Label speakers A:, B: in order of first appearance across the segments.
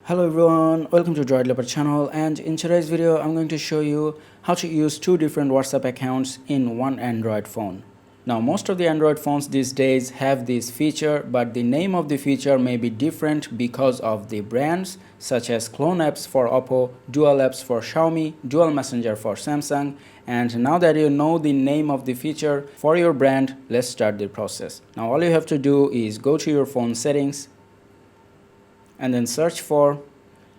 A: Hello everyone, welcome to Droid Leopard channel, and in today's video I'm going to show you how to use two different WhatsApp accounts in one Android phone. Now most of the Android phones these days have this feature, but the name of the feature may be different because of the brands, such as Clone Apps for Oppo, Dual Apps for Xiaomi, Dual Messenger for Samsung. And now that you know the name of the feature for your brand, let's start the process. Now all you have to do is go to your phone settings and then search for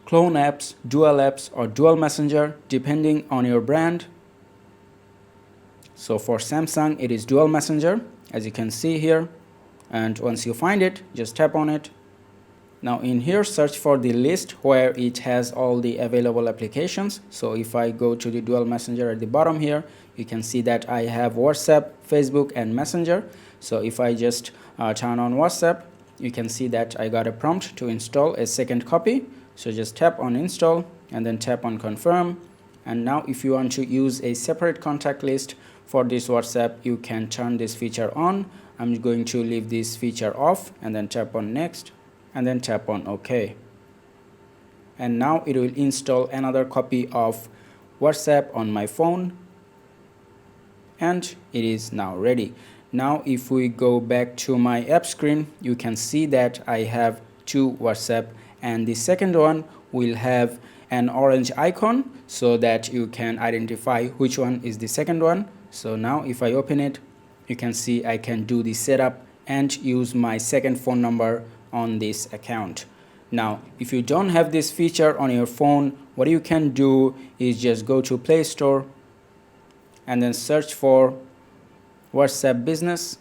A: Clone Apps, Dual Apps, or Dual Messenger depending on your brand. So for Samsung it is Dual Messenger, as you can see here, and once you find it, just tap on it. Now in here, search for the list where it has all the available applications. So if I go to the Dual Messenger at the bottom here, you can see that I have WhatsApp, Facebook, and Messenger. So if I just turn on WhatsApp, you can see that I got a prompt to install a second copy. So just tap on install and then tap on confirm. And now if you want to use a separate contact list for this WhatsApp, you can turn this feature on. I'm going to leave this feature off and then tap on next and then tap on OK. And now it will install another copy of WhatsApp on my phone, and it is now ready. Now if we go back to my app screen, you can see that I have two WhatsApp, and the second one will have an orange icon so that you can identify which one is the second one. So now if I open it, you can see I can do the setup and use my second phone number on this account. Now if you don't have this feature on your phone, what you can do is just go to Play Store and then search for WhatsApp Business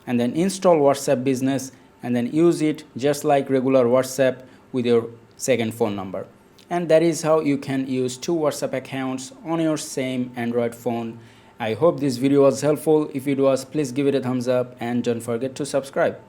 A: and then install WhatsApp Business and then use it just like regular WhatsApp with your second phone number. And that is how you can use two WhatsApp accounts on your same Android phone. I hope this video was helpful. If it was, please give it a thumbs up and don't forget to subscribe.